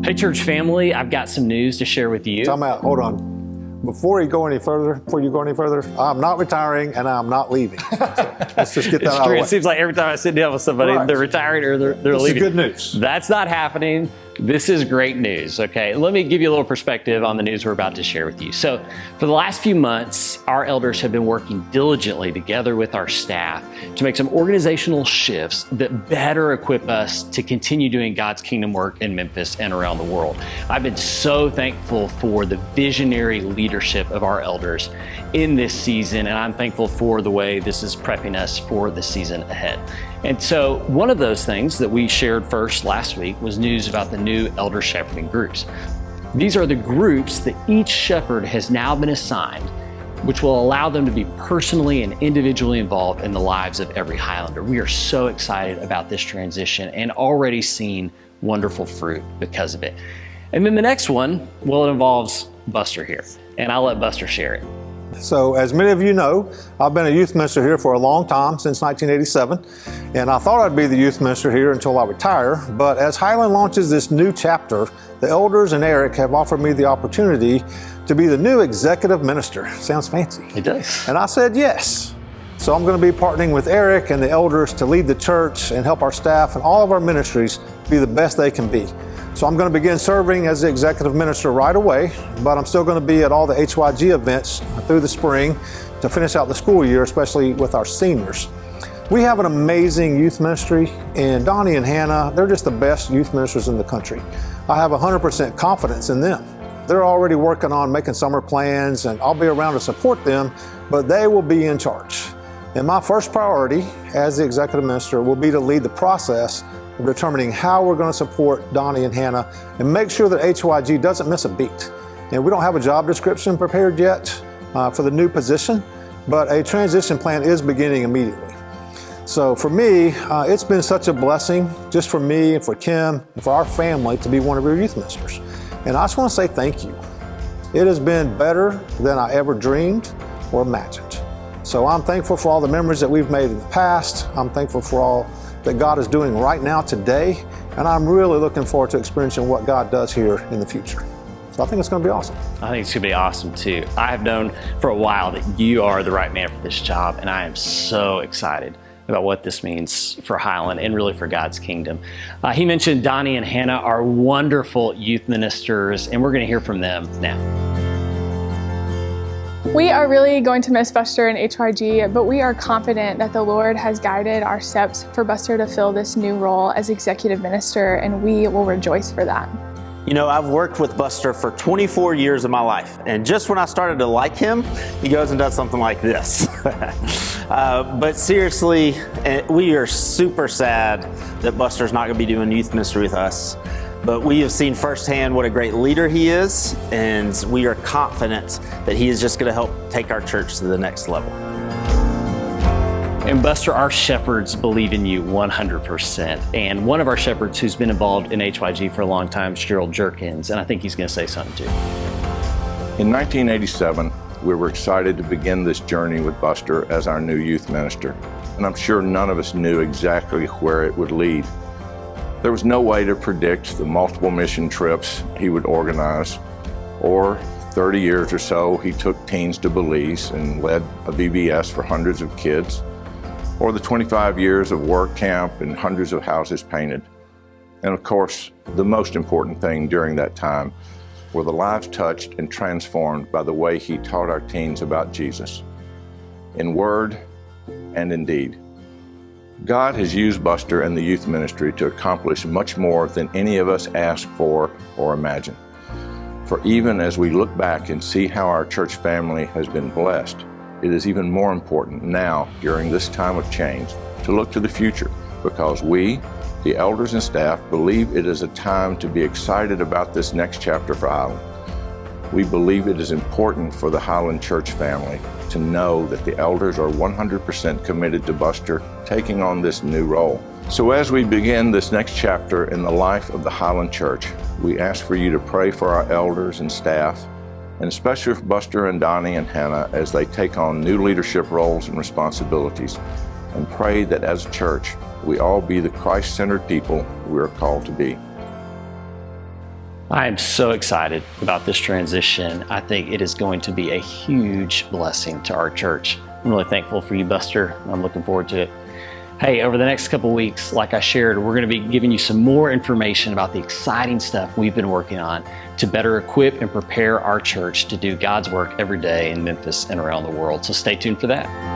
Hey, church family, I've got some news to share with you. Time out, hold on. Before you go any further, I'm not retiring and I'm not leaving. So let's just get that out of the way. It seems like every time I sit down with somebody, they're retiring or they're leaving. This is good news. That's not happening. This is great news, okay? Let me give you a little perspective on the news we're about to share with you. So for the last few months, our elders have been working diligently together with our staff to make some organizational shifts that better equip us to continue doing God's kingdom work in Memphis and around the world. I've been so thankful for the visionary leadership of our elders in this season, and I'm thankful for the way this is prepping us for the season ahead. And so one of those things that we shared first last week was news about the new elder shepherding groups. These are the groups that each shepherd has now been assigned, which will allow them to be personally and individually involved in the lives of every Highlander. We are so excited about this transition and already seen wonderful fruit because of it. And then the next one, well, it involves Buster here, and I'll let Buster share it. So as many of you know, I've been a youth minister here for a long time, since 1987, and I thought I'd be the youth minister here until I retire, but as Highland launches this new chapter, the elders and Eric have offered me the opportunity to be the new executive minister. Sounds fancy. It does. And I said yes. So I'm going to be partnering with Eric and the elders to lead the church and help our staff and all of our ministries be the best they can be. So I'm going to begin serving as the executive minister right away, but I'm still going to be at all the HYG events through the spring to finish out the school year, especially with our seniors. We have an amazing youth ministry, and Donnie and Hannah, they're just the best youth ministers in the country. I have 100% confidence in them. They're already working on making summer plans, and I'll be around to support them, but they will be in charge. And my first priority as the executive minister will be to lead the process of determining how we're going to support Donnie and Hannah and make sure that HYG doesn't miss a beat. And we don't have a job description prepared yet for the new position, but a transition plan is beginning immediately. So for me, it's been such a blessing just for me and for Kim and for our family to be one of your youth ministers. And I just want to say thank you. It has been better than I ever dreamed or imagined. So I'm thankful for all the memories that we've made in the past. I'm thankful for all that God is doing right now today, and I'm really looking forward to experiencing what God does here in the future. So I think it's going to be awesome. I think it's going to be awesome too. I have known for a while that you are the right man for this job, and I am so excited about what this means for Highland and really for God's kingdom. He mentioned Donnie and Hannah are wonderful youth ministers, and we're going to hear from them now. We are really going to miss Buster and HYG, but we are confident that the Lord has guided our steps for Buster to fill this new role as executive minister, and we will rejoice for that. You know, I've worked with Buster for 24 years of my life, and just when I started to like him, he goes and does something like this. But seriously, we are super sad that Buster's not going to be doing youth ministry with us. But we have seen firsthand what a great leader he is, and we are confident that he is just going to help take our church to the next level. And Buster, our shepherds believe in you 100%. And one of our shepherds who's been involved in HYG for a long time is Gerald Jerkins, and I think he's going to say something too. In 1987, we were excited to begin this journey with Buster as our new youth minister. And I'm sure none of us knew exactly where it would lead. There was no way to predict the multiple mission trips he would organize, or 30 years or so he took teens to Belize and led a VBS for hundreds of kids, or the 25 years of work camp and hundreds of houses painted. And of course, the most important thing during that time were the lives touched and transformed by the way he taught our teens about Jesus, in word and in deed. God has used Buster and the youth ministry to accomplish much more than any of us asked for or imagined. For even as we look back and see how our church family has been blessed, it is even more important now, during this time of change, to look to the future, because we, the elders and staff, believe it is a time to be excited about this next chapter for Highland. We believe it is important for the Highland church family to know that the elders are 100% committed to Buster taking on this new role. So as we begin this next chapter in the life of the Highland Church, we ask for you to pray for our elders and staff, and especially for Buster and Donnie and Hannah as they take on new leadership roles and responsibilities, and pray that as a church, we all be the Christ-centered people we are called to be. I am so excited about this transition. I think it is going to be a huge blessing to our church. I'm really thankful for you, Buster. I'm looking forward to it. Hey, over the next couple of weeks, like I shared, we're going to be giving you some more information about the exciting stuff we've been working on to better equip and prepare our church to do God's work every day in Memphis and around the world. So stay tuned for that.